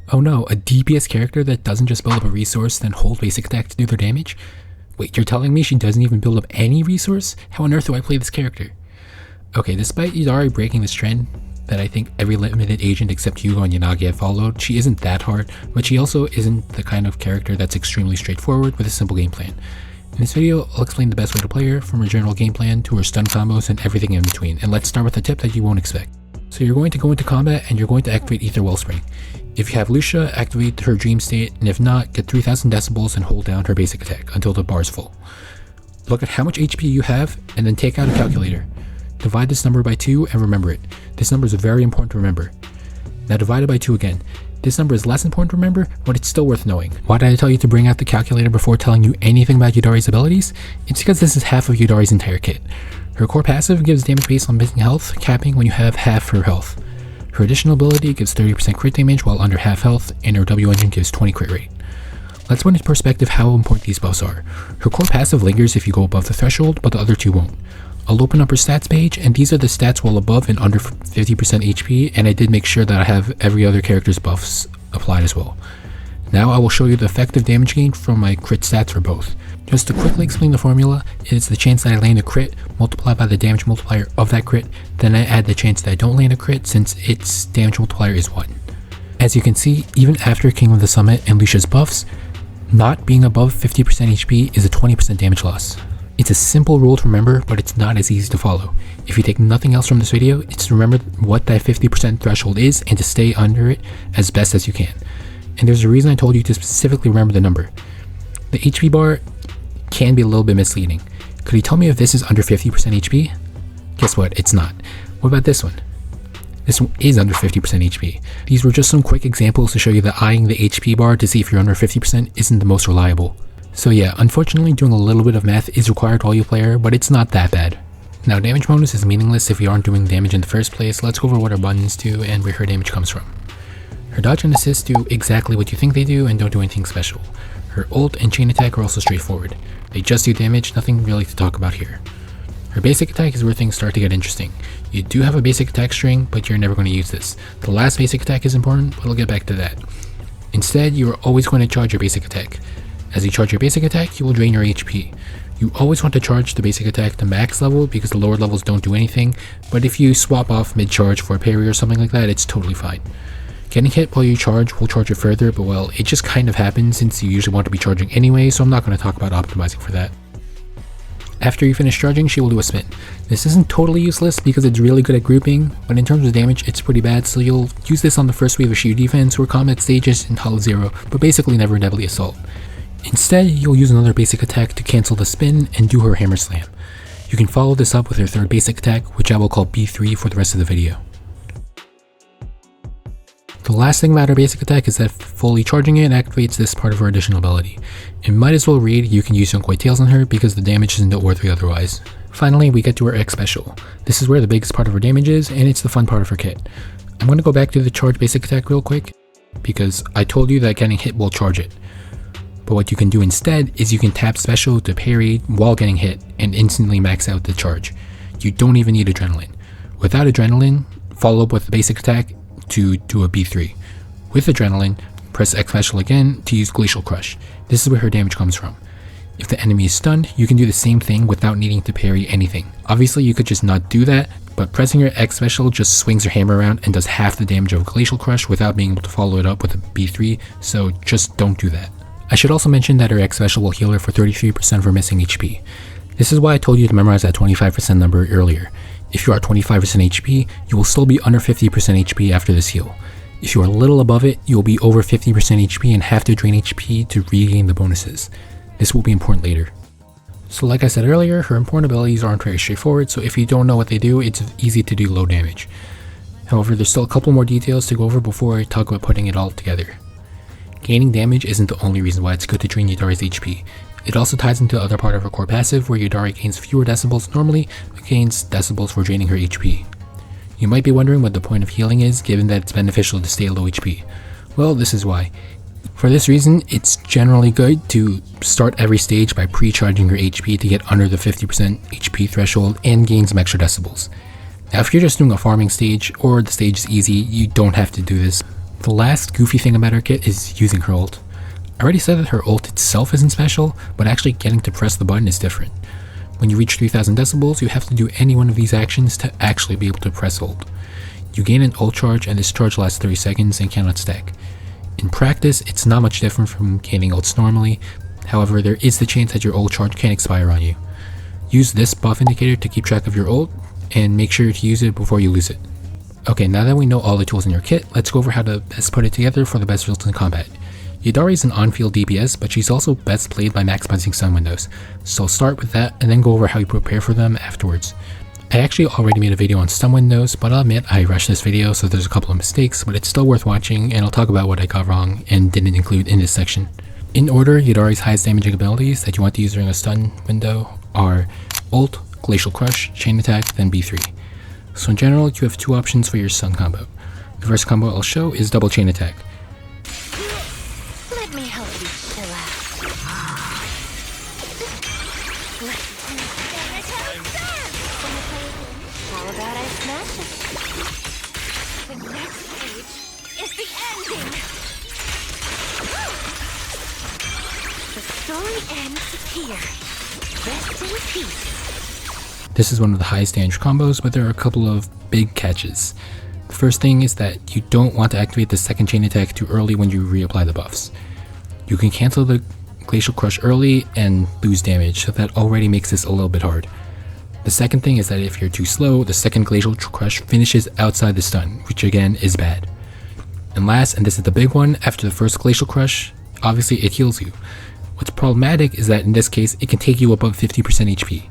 Oh no, a DPS character that doesn't just build up a resource then hold basic attack to do their damage? Wait, you're telling me she doesn't even build up any resource? How on earth do I play this character? Okay, despite Yidhari breaking this trend that I think every limited agent except Hugo and Yanagi have followed, she isn't that hard, but she also isn't the kind of character that's extremely straightforward with a simple game plan. In this video, I'll explain the best way to play her, from her general game plan to her stun combos and everything in between, and let's start with a tip that you won't expect. So you're going to go into combat and you're going to activate Ether Wellspring. If you have Lucia, activate her Dream State, and if not, get 3000 decibels and hold down her basic attack until the bar is full. Look at how much HP you have, and then take out a calculator. Divide this number by 2 and remember it. This number is very important to remember. Now divide it by 2 again. This number is less important to remember, but it's still worth knowing. Why did I tell you to bring out the calculator before telling you anything about Yidhari's abilities? It's because this is half of Yidhari's entire kit. Her core passive gives damage based on missing health, capping when you have half her health. Her additional ability gives 30% crit damage while under half health, and her W engine gives 20 crit rate. Let's put into perspective how important these buffs are. Her core passive lingers if you go above the threshold, but the other two won't. I'll open up her stats page, and these are the stats while above and under 50% HP, and I did make sure that I have every other character's buffs applied as well. Now I will show you the effective damage gain from my crit stats for both. Just to quickly explain the formula, it is the chance that I land a crit multiplied by the damage multiplier of that crit, then I add the chance that I don't land a crit since its damage multiplier is 1. As you can see, even after King of the Summit and Lucia's buffs, not being above 50% HP is a 20% damage loss. It's a simple rule to remember, but it's not as easy to follow. If you take nothing else from this video, it's to remember what that 50% threshold is and to stay under it as best as you can. And there's a reason I told you to specifically remember the number. The HP bar can be a little bit misleading. Could you tell me if this is under 50% HP? Guess what, it's not. What about this one? This one is under 50% HP. These were just some quick examples to show you that eyeing the HP bar to see if you're under 50% isn't the most reliable. So yeah, unfortunately doing a little bit of math is required while you play her, but it's not that bad. Now damage bonus is meaningless if you aren't doing damage in the first place. Let's go over what her buttons do and where her damage comes from. Her dodge and assist do exactly what you think they do and don't do anything special. Her ult and chain attack are also straightforward. They just do damage, nothing really to talk about here. Her basic attack is where things start to get interesting. You do have a basic attack string, but you're never going to use this. The last basic attack is important, but I'll get back to that. Instead, you are always going to charge your basic attack. As you charge your basic attack, you will drain your HP. You always want to charge the basic attack to max level because the lower levels don't do anything, but if you swap off mid-charge for a parry or something like that, it's totally fine. Getting hit while you charge will charge it further, but well, it just kind of happens since you usually want to be charging anyway, so I'm not going to talk about optimizing for that. After you finish charging, she will do a spin. This isn't totally useless because it's really good at grouping, but in terms of damage, it's pretty bad, so you'll use this on the first wave of shield defense or combat stages in Hollow Zero, but basically never in Deadly Assault. Instead, you'll use another basic attack to cancel the spin and do her Hammer Slam. You can follow this up with her third basic attack, which I will call B3 for the rest of the video. The last thing about her basic attack is that fully charging it activates this part of her additional ability. It might as well read you can use Yonkoi Tails on her because the damage isn't noteworthy otherwise. Finally, we get to her X special. This is where the biggest part of her damage is, and it's the fun part of her kit. I'm going to go back to the charge basic attack real quick, because I told you that getting hit will charge it. But what you can do instead is you can tap special to parry while getting hit and instantly max out the charge. You don't even need adrenaline. Without adrenaline, follow up with the basic attack to do a B3. With adrenaline, press X special again to use Glacial Crush. This is where her damage comes from. If the enemy is stunned, you can do the same thing without needing to parry anything. Obviously you could just not do that, but pressing your X special just swings your hammer around and does half the damage of Glacial Crush without being able to follow it up with a B3, so just don't do that. I should also mention that her X special will heal her for 33% of her missing HP. This is why I told you to memorize that 25% number earlier. If you are 25% HP, you will still be under 50% HP after this heal. If you are a little above it, you will be over 50% HP and have to drain HP to regain the bonuses. This will be important later. So like I said earlier, her important abilities aren't very straightforward, so if you don't know what they do, it's easy to do low damage. However, there's still a couple more details to go over before I talk about putting it all together. Gaining damage isn't the only reason why it's good to drain Yidhari's HP. It also ties into the other part of her core passive where Yidhari gains fewer decibels normally, but gains decibels for draining her HP. You might be wondering what the point of healing is, given that it's beneficial to stay low HP. Well, this is why. For this reason, it's generally good to start every stage by pre-charging your HP to get under the 50% HP threshold and gain some extra decibels. Now if you're just doing a farming stage or the stage is easy, you don't have to do this. The last goofy thing about her kit is using her ult. I already said that her ult itself isn't special, but actually getting to press the button is different. When you reach 3000 decibels, you have to do any one of these actions to actually be able to press ult. You gain an ult charge, and this charge lasts 30 seconds and cannot stack. In practice, it's not much different from gaining ults normally, however there is the chance that your ult charge can expire on you. Use this buff indicator to keep track of your ult, and make sure to use it before you lose it. Okay, now that we know all the tools in your kit, let's go over how to best put it together for the best results in combat. Yidahri is an on-field DPS, but she's also best played by maximizing stun windows, so I'll start with that and then go over how you prepare for them afterwards. I actually already made a video on stun windows, but I'll admit I rushed this video so there's a couple of mistakes, but it's still worth watching and I'll talk about what I got wrong and didn't include in this section. In order, Yidahri's highest damaging abilities that you want to use during a stun window are Ult, Glacial Crush, Chain Attack, then B3. So in general, you have two options for your stun combo. The first combo I'll show is Double Chain Attack. Let me help you chill out. How about I smash it? The next page is the ending. The story ends here. Rest in peace. This is one of the highest damage combos, but there are a couple of big catches. The first thing is that you don't want to activate the second chain attack too early when you reapply the buffs. You can cancel the Glacial Crush early and lose damage, so that already makes this a little bit hard. The second thing is that if you're too slow, the second Glacial Crush finishes outside the stun, which again is bad. And last, and this is the big one, after the first Glacial Crush, obviously it heals you. What's problematic is that in this case, it can take you above 50% HP.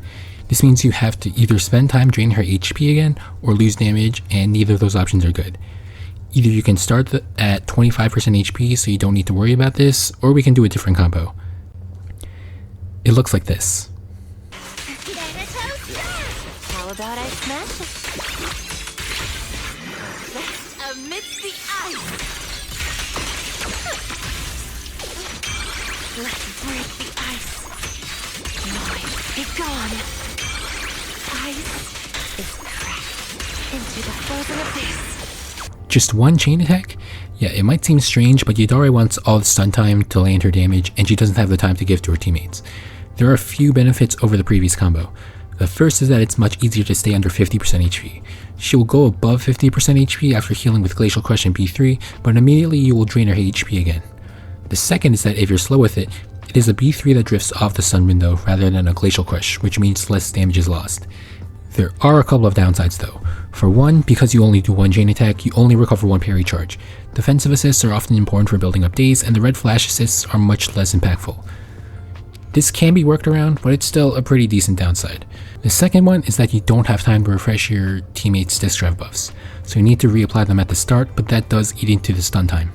This means you have to either spend time draining her HP again or lose damage, and neither of those options are good. Either you can start at 25% HP so you don't need to worry about this, or we can do a different combo. It looks like this. How about I smash it? Rest amidst the ice. Let's break the ice. Noise, be gone. Ice is cracked into the frozen abyss. Just one chain attack? Yeah, it might seem strange, but Yidahri wants all the stun time to land her damage, and she doesn't have the time to give to her teammates. There are a few benefits over the previous combo. The first is that it's much easier to stay under 50% HP. She will go above 50% HP after healing with Glacial Crush and B3, but immediately you will drain her HP again. The second is that if you're slow with it, it is a B3 that drifts off the stun window rather than a Glacial Crush, which means less damage is lost. There are a couple of downsides though. For one, because you only do one chain attack, you only recover one parry charge. Defensive assists are often important for building up days, and the red flash assists are much less impactful. This can be worked around, but it's still a pretty decent downside. The second one is that you don't have time to refresh your teammates' disc drive buffs, so you need to reapply them at the start, but that does eat into the stun time.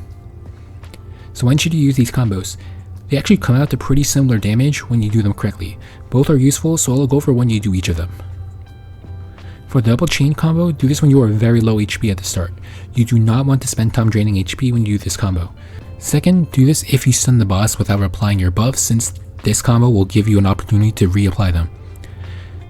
So when should you use these combos? They actually come out to pretty similar damage when you do them correctly. Both are useful, so I'll go for when you do each of them. For the double chain combo, do this when you are very low HP at the start. You do not want to spend time draining HP when you do this combo. Second, do this if you stun the boss without applying your buffs, since this combo will give you an opportunity to reapply them.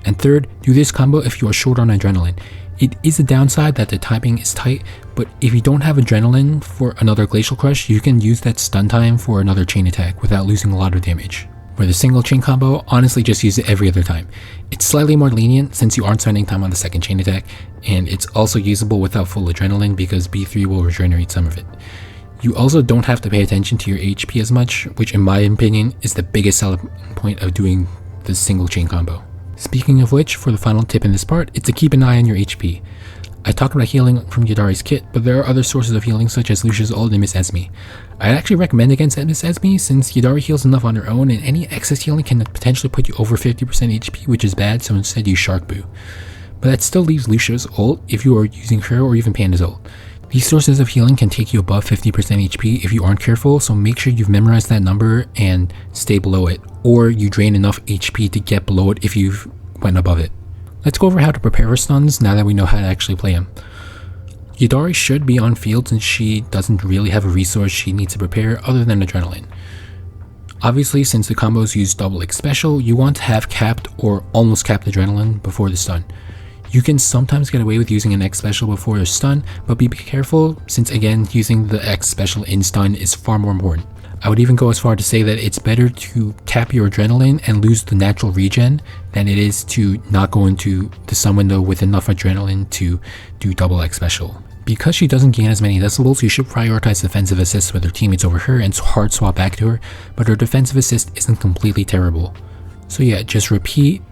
And third, do this combo if you are short on adrenaline. It is a downside that the timing is tight, but if you don't have adrenaline for another Glacial Crush, you can use that stun time for another chain attack without losing a lot of damage. For the single chain combo, honestly just use it every other time. It's slightly more lenient since you aren't spending time on the second chain attack, and it's also usable without full adrenaline because B3 will regenerate some of it. You also don't have to pay attention to your HP as much, which in my opinion is the biggest selling point of doing the single chain combo. Speaking of which, for the final tip in this part, it's to keep an eye on your HP. I talked about healing from Yidahri's kit, but there are other sources of healing such as Lucia's ult and Miss Esme. I'd actually recommend against Miss Esme since Yidahri heals enough on her own, and any excess healing can potentially put you over 50% HP, which is bad, so instead use Shark Boo. But that still leaves Lucia's ult if you are using her or even Panda's ult. These sources of healing can take you above 50% HP if you aren't careful, so make sure you've memorized that number and stay below it, or you drain enough HP to get below it if you've went above it. Let's go over how to prepare for stuns now that we know how to actually play them. Yidahri should be on field since she doesn't really have a resource she needs to prepare other than adrenaline. Obviously, since the combos use double X special, you want to have capped or almost capped adrenaline before the stun. You can sometimes get away with using an X special before your stun, but be careful since again using the X special in stun is far more important. I would even go as far to say that it's better to tap your adrenaline and lose the natural regen than it is to not go into the stun window with enough adrenaline to do double X special. Because she doesn't gain as many decibels, you should prioritize defensive assists with her teammates over her and hard swap back to her, but her defensive assist isn't completely terrible. So yeah, just repeat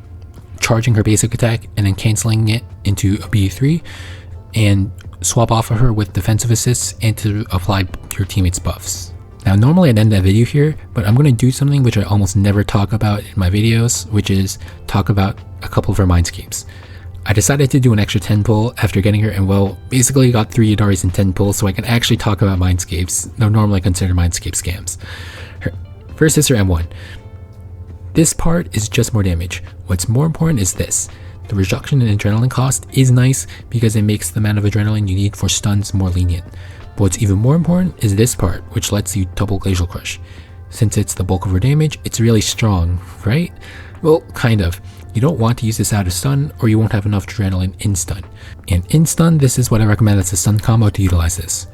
charging her basic attack and then cancelling it into a B3 and swap off of her with defensive assists and to apply your teammates buffs. Now normally I'd end that video here, but I'm going to do something which I almost never talk about in my videos, which is talk about a couple of her Mindscapes. I decided to do an extra 10 pull after getting her and well, basically got 3 Yidharis in 10 pulls so I can actually talk about Mindscapes, though normally I consider Mindscape scams. First is her M1. This part is just more damage. What's more important is this. The reduction in adrenaline cost is nice because it makes the amount of adrenaline you need for stuns more lenient. But what's even more important is this part, which lets you double Glacial Crush. Since it's the bulk of her damage, it's really strong, right? Well, kind of. You don't want to use this out of stun or you won't have enough adrenaline in stun. And in stun, this is what I recommend as a stun combo to utilize this.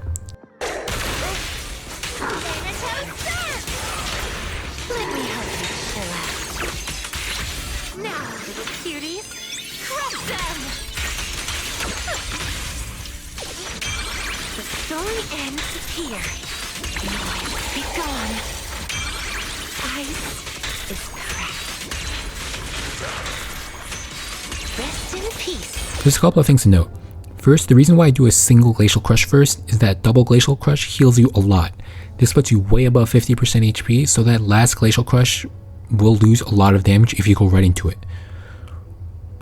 There's a couple of things to note. First, the reason why I do a single Glacial Crush first is that double Glacial Crush heals you a lot. This puts you way above 50% HP, so that last Glacial Crush will lose a lot of damage if you go right into it.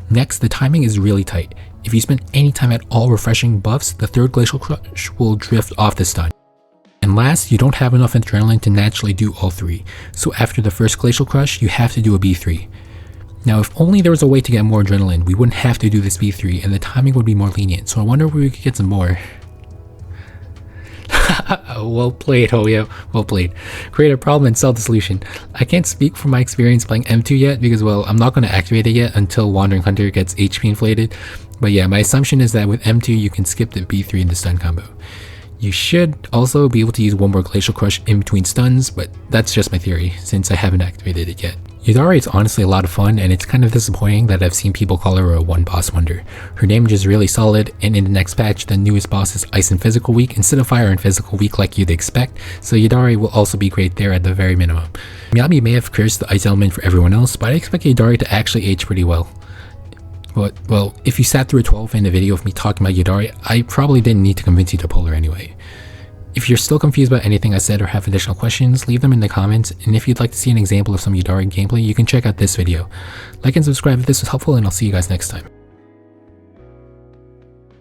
Next, the timing is really tight. If you spend any time at all refreshing buffs, the third Glacial Crush will drift off the stun. And last, you don't have enough adrenaline to naturally do all 3, so after the first Glacial Crush, you have to do a B3. Now if only there was a way to get more adrenaline, we wouldn't have to do this B3 and the timing would be more lenient, so I wonder if we could get some more. Well played, Hoyo, well played. Create a problem and solve the solution. I can't speak from my experience playing M2 yet because well, I'm not going to activate it yet until Wandering Hunter gets HP inflated, but yeah, my assumption is that with M2 you can skip the B3 in the stun combo. You should also be able to use one more Glacial Crush in between stuns, but that's just my theory since I haven't activated it yet. Yidhari is honestly a lot of fun and it's kind of disappointing that I've seen people call her a one boss wonder. Her damage is really solid and in the next patch the newest boss is Ice and Physical Weak instead of Fire and Physical Weak like you'd expect, so Yidhari will also be great there at the very minimum. Miyabi may have cursed the ice element for everyone else, but I expect Yidhari to actually age pretty well. But, well, if you sat through a 12-minute video of me talking about Yidhari, I probably didn't need to convince you to pull her anyway. If you're still confused about anything I said or have additional questions, leave them in the comments, and if you'd like to see an example of some Yidhari gameplay, you can check out this video. Like and subscribe if this was helpful, and I'll see you guys next time.